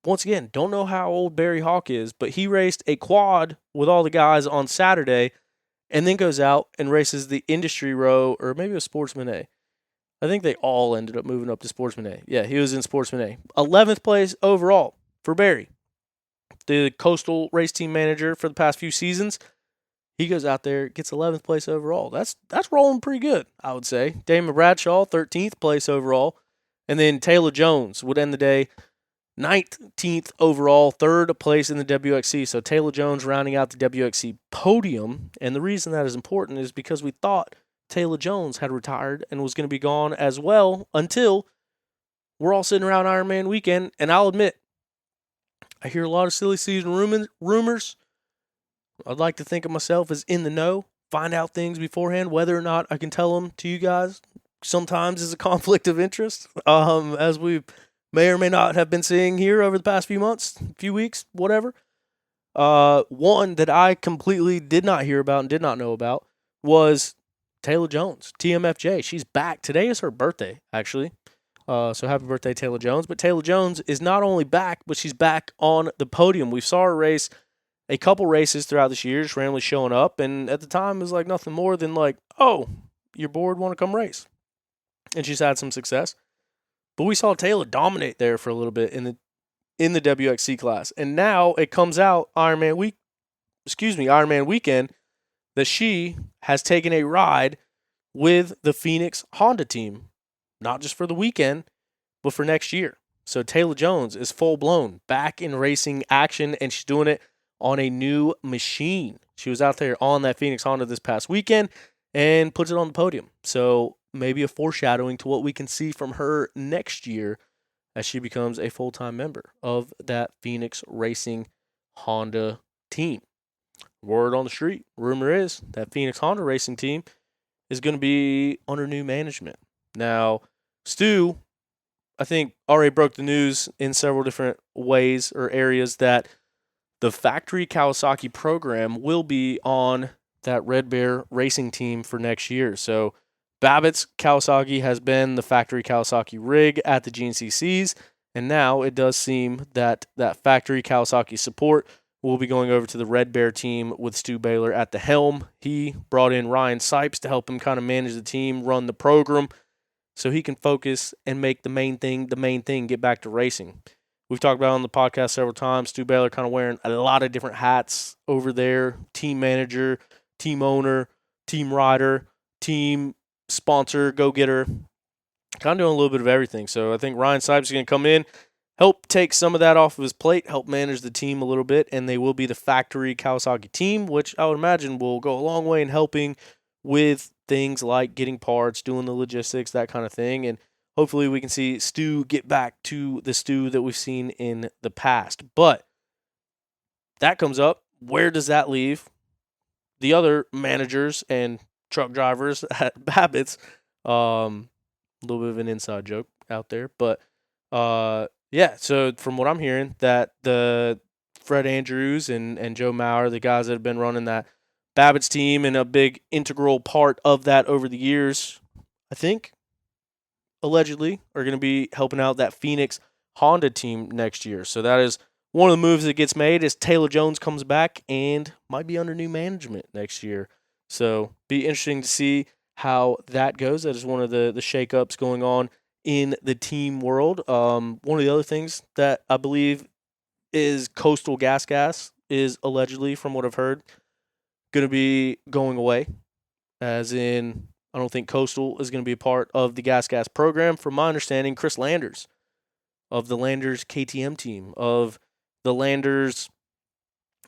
Once again, don't know how old Barry Hawk is, but he raced a quad with all the guys on Saturday and then goes out and races the industry row, or maybe a Sportsman A. I think they all ended up moving up to Sportsman A. Yeah, he was in Sportsman A. 11th place overall for Barry. The Coastal race team manager for the past few seasons. He goes out there, gets 11th place overall. That's rolling pretty good, I would say. Damon Bradshaw, 13th place overall. And then Taylor Jones would end the day 19th overall, third place in the WXC. So Taylor Jones rounding out the WXC podium. And the reason that is important is because we thought Taylor Jones had retired and was going to be gone as well until we're all sitting around Ironman weekend. And I'll admit, I hear a lot of silly season rumors. I'd like to think of myself as in the know, find out things beforehand, whether or not I can tell them to you guys. Sometimes is a conflict of interest, as we may or may not have been seeing here over the past few months, few weeks, whatever. One that I completely did not hear about and did not know about was Taylor Jones, TMFJ. She's back. Today is her birthday, actually. So happy birthday, Taylor Jones. But Taylor Jones is not only back, but she's back on the podium. We saw her race a couple races throughout this year, just randomly showing up. And at the time, it was like nothing more than like, oh, you're bored, want to come race. And she's had some success. But we saw Taylor dominate there for a little bit in the WXC class. And now it comes out Ironman weekend that she has taken a ride with the Phoenix Honda team, not just for the weekend, but for next year. So Taylor Jones is full-blown back in racing action, and she's doing it on a new machine. She was out there on that Phoenix Honda this past weekend and puts it on the podium. So maybe a foreshadowing to what we can see from her next year as she becomes a full-time member of that Phoenix Racing Honda team. Word on the street, rumor is that Phoenix Honda Racing team is going to be under new management. Now, Stu, I think, already broke the news in several different ways or areas that the factory Kawasaki program will be on that Red Bear racing team for next year. So Babbitt's Kawasaki has been the factory Kawasaki rig at the GNCCs, and now it does seem that that factory Kawasaki support will be going over to the Red Bear team with Stu Baylor at the helm. He brought in Ryan Sipes to help him kind of manage the team, run the program, so he can focus and make the main thing, get back to racing. We've talked about it on the podcast several times. Stu Baylor kind of wearing a lot of different hats over there: team manager, team owner, team rider, team sponsor, go-getter, kind of doing a little bit of everything. So I think Ryan Sipes is going to come in, help take some of that off of his plate, help manage the team a little bit, and they will be the factory Kawasaki team, which I would imagine will go a long way in helping with things like getting parts, doing the logistics, that kind of thing. And hopefully we can see Stu get back to the Stu that we've seen in the past. But that comes up. Where does that leave the other managers and truck drivers at Babbitt's? A little bit of an inside joke out there. But yeah, so from what I'm hearing, that the Fred Andrews and Joe Maurer, the guys that have been running that Babbitt's team and a big integral part of that over the years, I think, allegedly, are going to be helping out that Phoenix Honda team next year. So that is one of the moves that gets made as Taylor Jones comes back and might be under new management next year. So be interesting to see how that goes. That is one of the shakeups going on in the team world. One of the other things that I believe is Coastal Gas is allegedly, from what I've heard, going to be going away. As in, I don't think Coastal is going to be a part of the Gas program. From my understanding, Chris Landers of the Landers KTM team, of the Landers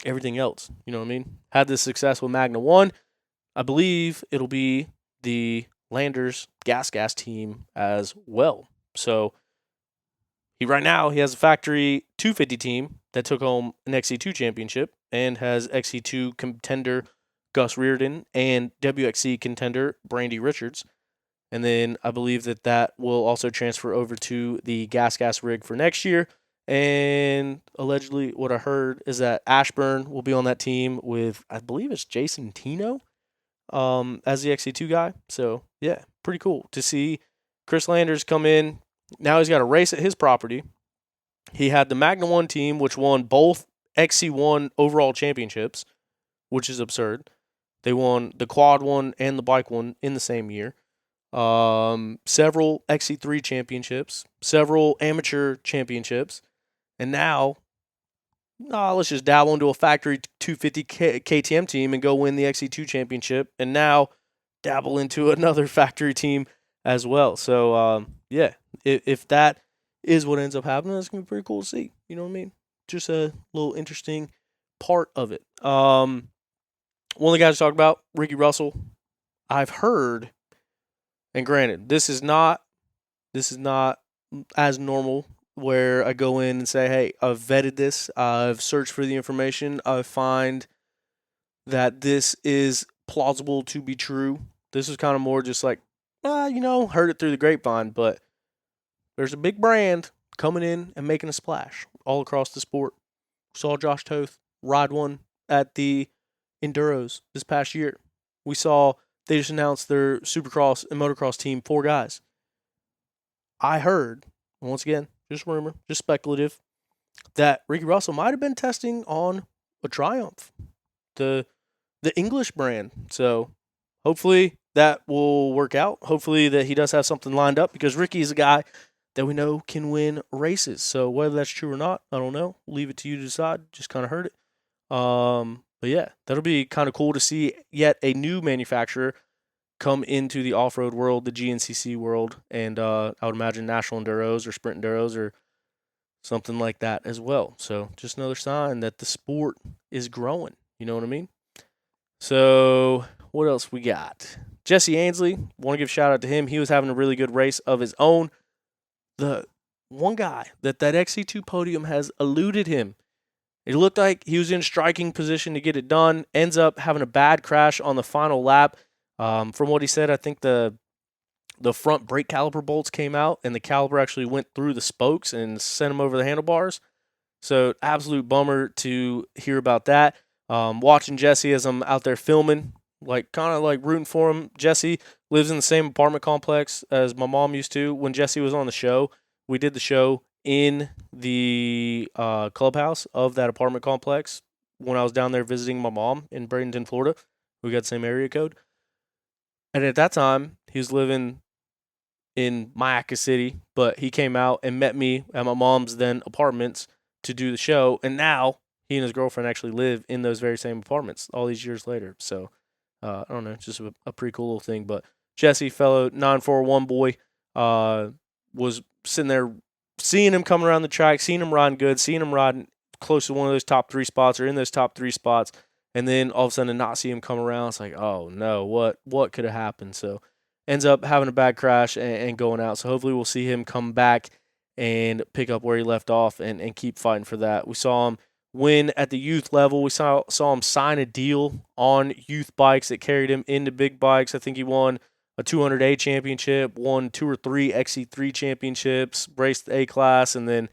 everything else, you know what I mean? Had this success with Magna 1. I believe it'll be the Landers Gas team as well. So right now he has a factory 250 team that took home an XC2 championship and has XC2 contender Gus Reardon and WXC contender Brandy Richards. And then I believe that will also transfer over to the gas rig for next year. And allegedly what I heard is that Ashburn will be on that team with, I believe it's Jason Tino as the XC2 guy. So, yeah, pretty cool to see Chris Landers come in. Now he's got a race at his property. He had the Magna 1 team, which won both XC1 overall championships, which is absurd. They won the quad one and the bike one in the same year. Several XC3 championships, several amateur championships, and now let's just dabble into a factory 250 KTM team and go win the XC2 championship, and now dabble into another factory team as well. So, yeah, if that is what ends up happening, that's going to be pretty cool to see. You know what I mean? Just a little interesting part of it. One of the guys to talk about, Ricky Russell, I've heard, and granted, this is not as normal where I go in and say, hey, I've vetted this, I've searched for the information, I find that this is plausible to be true. This is kind of more just like, heard it through the grapevine, but there's a big brand coming in and making a splash all across the sport. Saw Josh Toth ride one at the Enduros this past year. We saw they just announced their Supercross and Motocross team, 4 guys. I heard, once again, just rumor, just speculative, that Ricky Russell might have been testing on a Triumph, the English brand. So hopefully that will work out. Hopefully that he does have something lined up, because Ricky is a guy that we know can win races. So whether that's true or not, I don't know. Leave it to you to decide. Just kind of heard it. But yeah, that'll be kind of cool to see yet a new manufacturer come into the off-road world, the GNCC world, and I would imagine National Enduros or Sprint Enduros or something like that as well. So just another sign that the sport is growing. You know what I mean? So what else we got? Jesse Ainsley, want to give a shout out to him. He was having a really good race of his own. The one guy that XC2 podium has eluded him. It looked like he was in striking position to get it done. Ends up having a bad crash on the final lap. From what he said, I think the the front brake caliper bolts came out, and the caliper actually went through the spokes and sent him over the handlebars. So absolute bummer to hear about that. Watching Jesse as I'm out there filming, like kind of like rooting for him. Jesse lives in the same apartment complex as my mom used to. When Jesse was on the show, we did the show in the clubhouse of that apartment complex when I was down there visiting my mom in Bradenton, Florida. We got the same area code. And at that time, he was living in Mayaca City, but he came out and met me at my mom's then apartments to do the show. And now he and his girlfriend actually live in those very same apartments all these years later. So I don't know, just a pretty cool little thing. But Jesse, fellow 941 boy, was sitting there seeing him coming around the track, seeing him riding good, seeing him riding close to one of those top 3 spots or in those top 3 spots. And then all of a sudden to not see him come around, it's like, oh no, what could have happened? So ends up having a bad crash and going out. So hopefully we'll see him come back and pick up where he left off and keep fighting for that. We saw him win at the youth level. We saw him sign a deal on youth bikes that carried him into big bikes. I think he won a 200A championship, won 2 or 3 XC3 championships, raced the A class, and then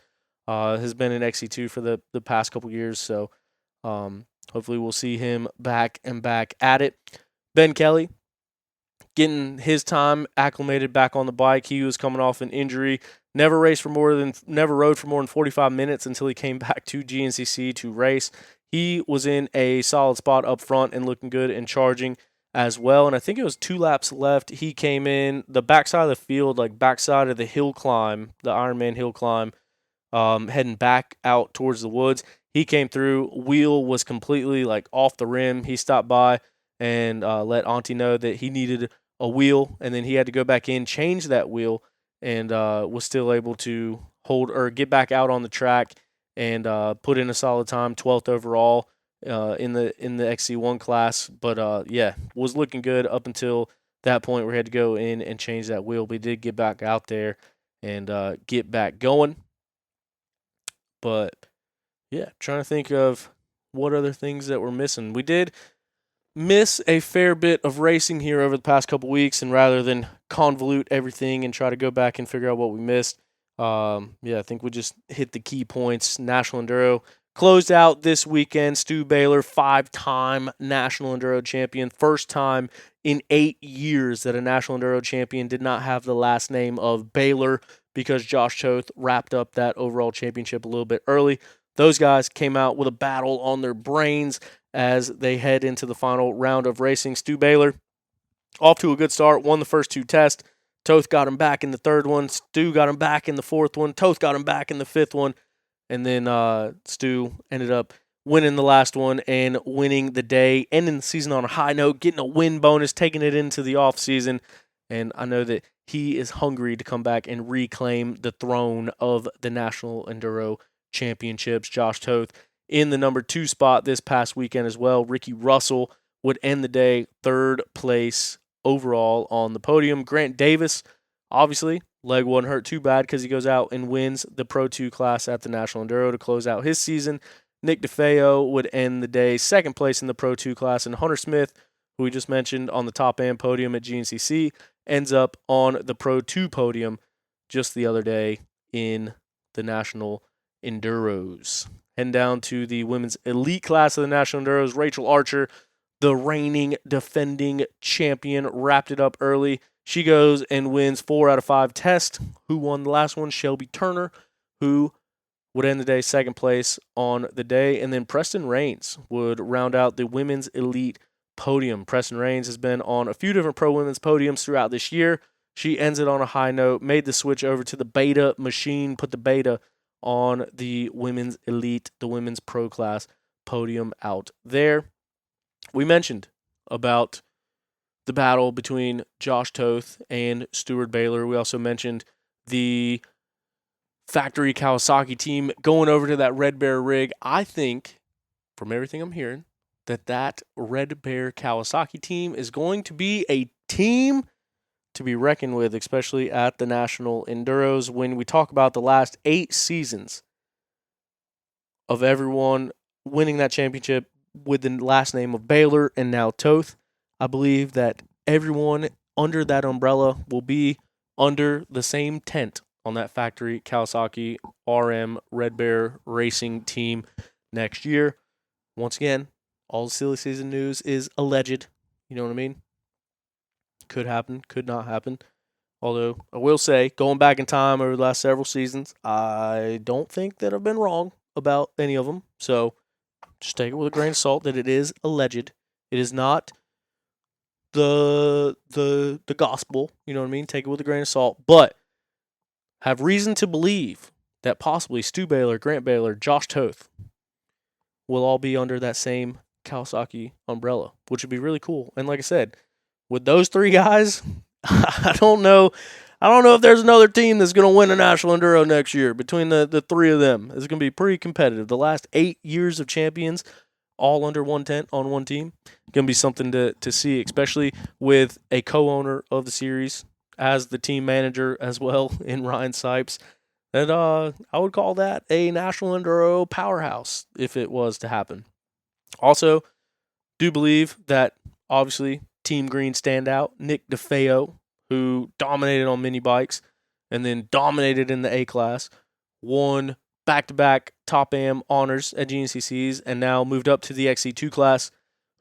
has been in XC2 for the past couple years. So hopefully we'll see him back at it. Ben Kelly, getting his time acclimated back on the bike. He was coming off an injury, never rode for more than 45 minutes until he came back to GNCC to race. He was in a solid spot up front and looking good and charging as well. And I think it was 2 laps left. He came in the backside of the field, like backside of the hill climb, the Ironman hill climb, heading back out towards the woods. He came through. Wheel was completely like off the rim. He stopped by and let Auntie know that he needed a wheel, and then he had to go back in, change that wheel, and was still able to hold or get back out on the track and put in a solid time, 12th overall in the XC1 class. But yeah, was looking good up until that point where he had to go in and change that wheel. But he did get back out there and get back going. But yeah, trying to think of what other things that we're missing. We did miss a fair bit of racing here over the past couple weeks, and rather than convolute everything and try to go back and figure out what we missed, I think we just hit the key points. National Enduro closed out this weekend. Stu Baylor, 5-time National Enduro champion. First time in 8 years that a National Enduro champion did not have the last name of Baylor, because Josh Toth wrapped up that overall championship a little bit early. Those guys came out with a battle on their brains as they head into the final round of racing. Stu Baylor, off to a good start, won the first 2 tests. Toth got him back in the 3rd one. Stu got him back in the 4th one. Toth got him back in the 5th one. And then Stu ended up winning the last one and winning the day, ending the season on a high note, getting a win bonus, taking it into the offseason. And I know that he is hungry to come back and reclaim the throne of the National Enduro Championships. Josh Toth in the number 2 spot this past weekend as well. Ricky Russell would end the day 3rd place overall on the podium. Grant Davis, obviously, leg wasn't hurt too bad because he goes out and wins the Pro 2 class at the National Enduro to close out his season. Nick DeFeo would end the day 2nd place in the Pro 2 class, and Hunter Smith, who we just mentioned on the top and podium at GNCC, ends up on the Pro 2 podium just the other day in the National Enduros. Heading down to the women's elite class of the National Enduros, Rachel Archer, the reigning defending champion, wrapped it up early. She goes and wins 4 out of 5 tests. Who won the last one? Shelby Turner, who would end the day 2nd place on the day. And then Preston Rains would round out the women's elite podium. Preston Rains has been on a few different pro women's podiums throughout this year. She ends it on a high note, made the switch over to the beta machine, put the beta on the women's elite, the women's pro class podium out there. We mentioned about the battle between Josh Toth and Stuart Baylor. We also mentioned the factory Kawasaki team going over to that Red Bear rig. I think, from everything I'm hearing, that Red Bear Kawasaki team is going to be a team to be reckoned with, especially at the National Enduros. When we talk about the last 8 seasons of everyone winning that championship with the last name of Baylor and now Toth, I believe that everyone under that umbrella will be under the same tent on that factory Kawasaki RM Red Bear Racing team next year. Once again, all the silly season news is alleged. You know what I mean? Could happen, could not happen. Although I will say, going back in time over the last several seasons, I don't think that I've been wrong about any of them. So just take it with a grain of salt that it is alleged. It is not the gospel. You know what I mean? Take it with a grain of salt. But have reason to believe that possibly Stu Baylor, Grant Baylor, Josh Toth will all be under that same Kawasaki umbrella, which would be really cool. And like I said, with those three guys, I don't know if there's another team that's going to win a National Enduro next year between the three of them. It's going to be pretty competitive. The last 8 years of champions, all under one tent on one team, going to be something to see, especially with a co-owner of the series as the team manager as well in Ryan Sipes. And I would call that a National Enduro powerhouse if it was to happen. Also, do believe that obviously Team Green standout Nick DeFeo, who dominated on mini bikes and then dominated in the A class, won back-to-back Top Am honors at GNCCs and now moved up to the XC2 class,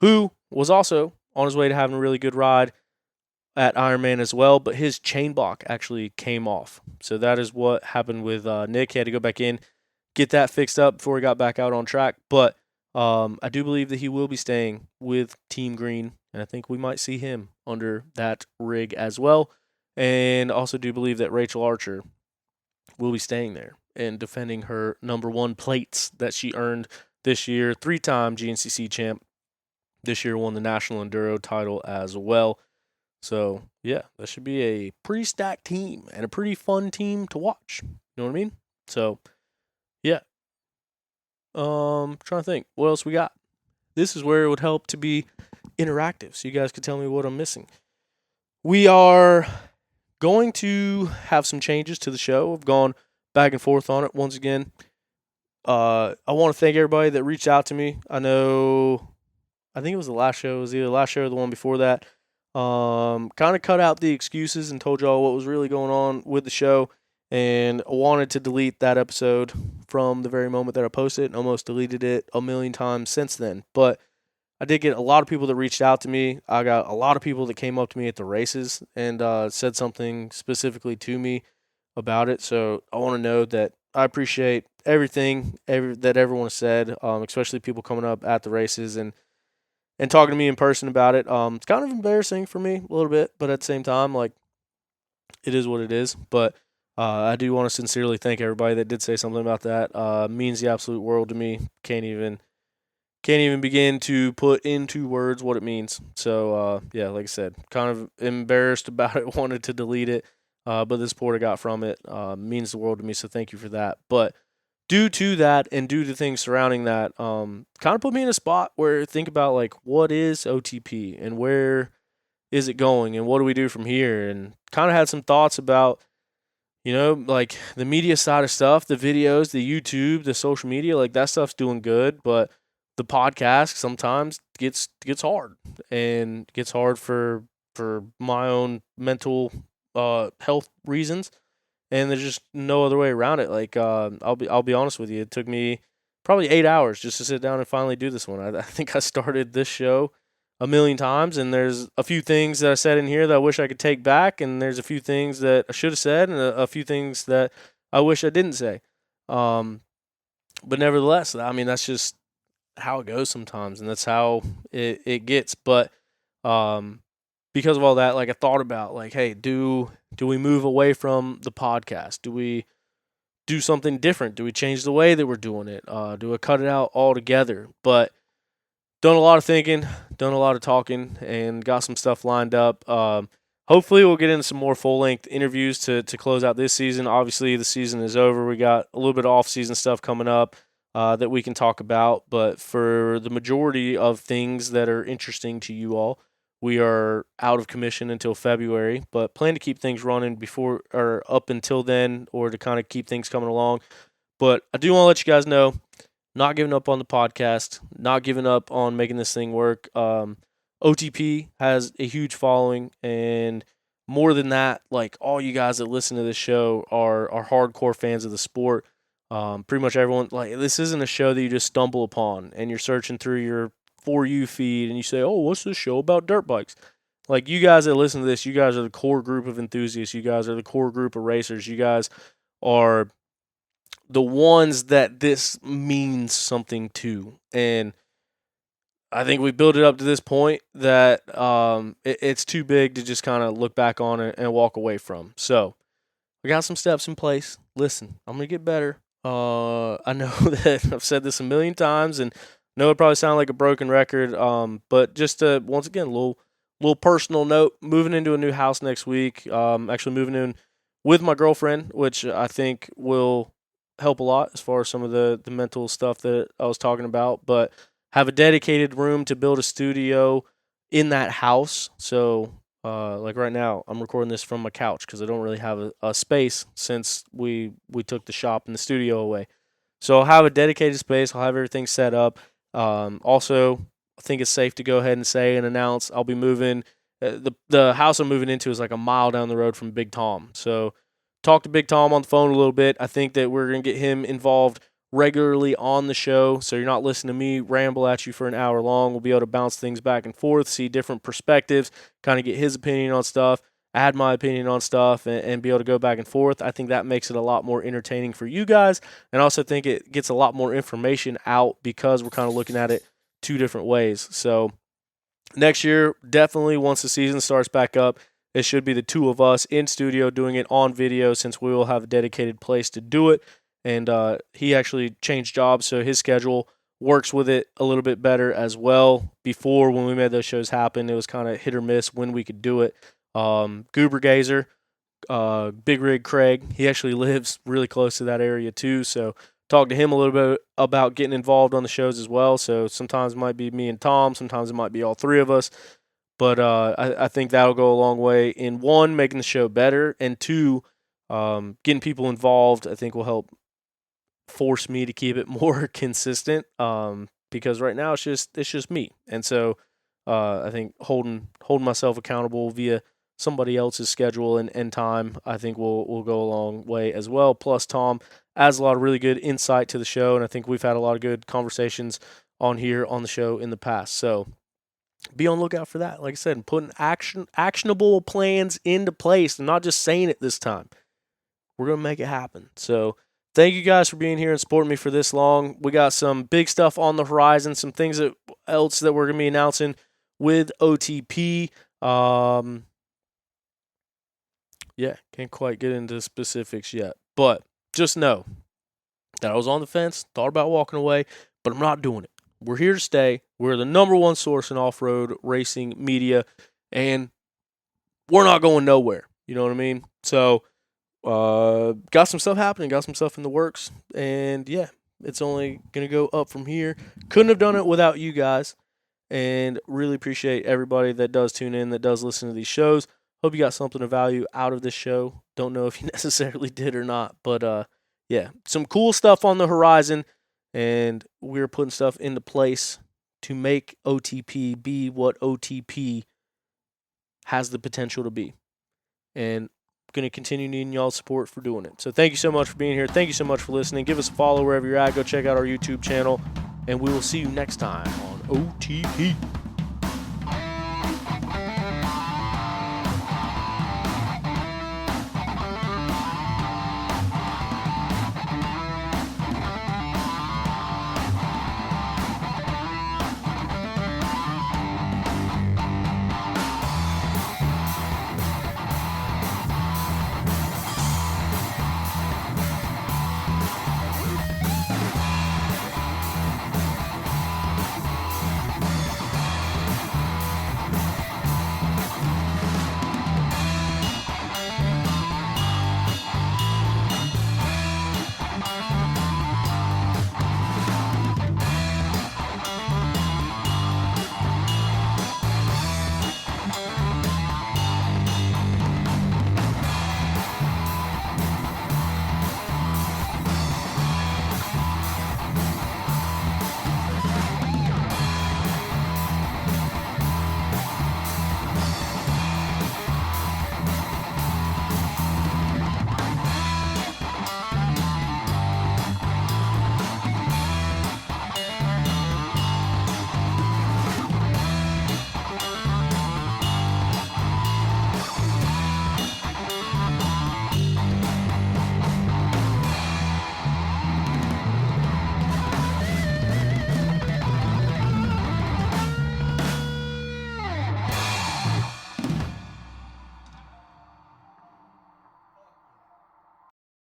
who was also on his way to having a really good ride at Ironman as well, but his chain block actually came off. So that is what happened with Nick. He had to go back in, get that fixed up before he got back out on track. But I do believe that he will be staying with Team Green, and I think we might see him under that rig as well. And also do believe that Rachel Archer will be staying there and defending her number one plates that she earned this year. 3-time GNCC champ. This year won the National Enduro title as well. So, yeah, that should be a pretty stacked team and a pretty fun team to watch. You know what I mean? So, yeah. Trying to think. What else we got? This is where it would help to be interactive so you guys could tell me what I'm missing. We are going to have some changes to the show. I've gone back and forth on it once again. I want to thank everybody that reached out to me. I think it was the last show. It was either the last show or the one before that. Kind of cut out the excuses and told y'all what was really going on with the show, and I wanted to delete that episode from the very moment that I posted it, and almost deleted it a million times since then. But I did get a lot of people that reached out to me. I got a lot of people that came up to me at the races and said something specifically to me about it. So I want to know that I appreciate everything that everyone said, especially people coming up at the races and talking to me in person about it. It's kind of embarrassing for me a little bit, but at the same time, like, it is what it is. But I do want to sincerely thank everybody that did say something about that. Means the absolute world to me. Can't even begin to put into words what it means. So yeah, like I said, kind of embarrassed about it. Wanted to delete it, but the support I got from it means the world to me. So thank you for that. But due to that and due to things surrounding that, kind of put me in a spot where think about, like, what is OTP and where is it going and what do we do from here? And kind of had some thoughts about, like the media side of stuff, the videos, the YouTube, the social media, like that stuff's doing good, but the podcast sometimes gets hard, and gets hard for my own mental health reasons. And there's just no other way around it. Like, I'll be honest with you. It took me probably 8 hours just to sit down and finally do this one. I think I started this show a million times, and there's a few things that I said in here that I wish I could take back, and there's a few things that I should have said, and a few things that I wish I didn't say. But nevertheless, I mean, that's just how it goes sometimes, and that's how it gets. But because of all that, like, I thought about, like, hey, do we move away from the podcast? Do we do something different? Do we change the way that we're doing it? Do I cut it out altogether? But done a lot of thinking, done a lot of talking, and got some stuff lined up. Hopefully we'll get into some more full-length interviews to close out this season. Obviously, the season is over. We got a little bit of off-season stuff coming up that we can talk about. But for the majority of things that are interesting to you all, we are out of commission until February, but plan to keep things running before or up until then, or to kind of keep things coming along. But I do want to let you guys know, not giving up on the podcast, not giving up on making this thing work. OTP has a huge following, and more than that, like all you guys that listen to this show are hardcore fans of the sport. Pretty much everyone, like, this isn't a show that you just stumble upon and you're searching through your For You feed and you say, oh, what's this show about dirt bikes? Like, you guys that listen to this, you guys are the core group of enthusiasts. You guys are the core group of racers. You guys are the ones that this means something to. And I think we built it up to this point that it's too big to just kind of look back on it and walk away from. So we got some steps in place. Listen, I'm going to get better. I know that I've said this a million times, and I know it probably sounds like a broken record, but just once again, a little personal note, moving into a new house next week, actually moving in with my girlfriend, which I think will help a lot as far as some of the mental stuff that I was talking about, but have a dedicated room to build a studio in that house. So like right now, I'm recording this from my couch because I don't really have a space since we took the shop and the studio away. So I'll have a dedicated space. I'll have everything set up. Also, I think it's safe to go ahead and say and announce I'll be moving. The house I'm moving into is like a mile down the road from Big Tom. So talk to Big Tom on the phone a little bit. I think that we're going to get him involved regularly on the show, so you're not listening to me ramble at you for an hour long. We'll be able to bounce things back and forth, see different perspectives, kind of get his opinion on stuff, add my opinion on stuff, and be able to go back and forth. I think that makes it a lot more entertaining for you guys, and I also think it gets a lot more information out because we're kind of looking at it two different ways. So next year, definitely once the season starts back up, it should be the two of us in studio doing it on video, since we will have a dedicated place to do it. And he actually changed jobs, so his schedule works with it a little bit better as well. Before, when we made those shows happen, it was kind of hit or miss when we could do it. Goober Gazer, Big Rig Craig, he actually lives really close to that area too, so talk to him a little bit about getting involved on the shows as well. So sometimes it might be me and Tom, sometimes it might be all three of us. But I think that'll go a long way in, one, making the show better, and two, getting people involved, I think will help force me to keep it more consistent, because right now it's just me. And so I think holding myself accountable via somebody else's schedule and time, I think will go a long way as well. Plus, Tom adds a lot of really good insight to the show, and I think we've had a lot of good conversations on here on the show in the past. So be on the lookout for that. Like I said, putting actionable plans into place and not just saying it this time. We're going to make it happen. So thank you guys for being here and supporting me for this long. We got some big stuff on the horizon, some things else that we're going to be announcing with OTP. Yeah, can't quite get into specifics yet, but just know that I was on the fence, thought about walking away, but I'm not doing it. We're here to stay. We're the number one source in off-road racing media, and we're not going nowhere. You know what I mean? So got some stuff happening, got some stuff in the works, and yeah, it's only going to go up from here. Couldn't have done it without you guys, and really appreciate everybody that does tune in, that does listen to these shows. Hope you got something of value out of this show. Don't know if you necessarily did or not, but yeah, some cool stuff on the horizon, and we're putting stuff into place to make OTP be what OTP has the potential to be. And going to continue needing y'all's support for doing it. So thank you so much for being here. Thank you so much for listening. Give us a follow wherever you're at. Go check out our YouTube channel, and we will see you next time on OTP.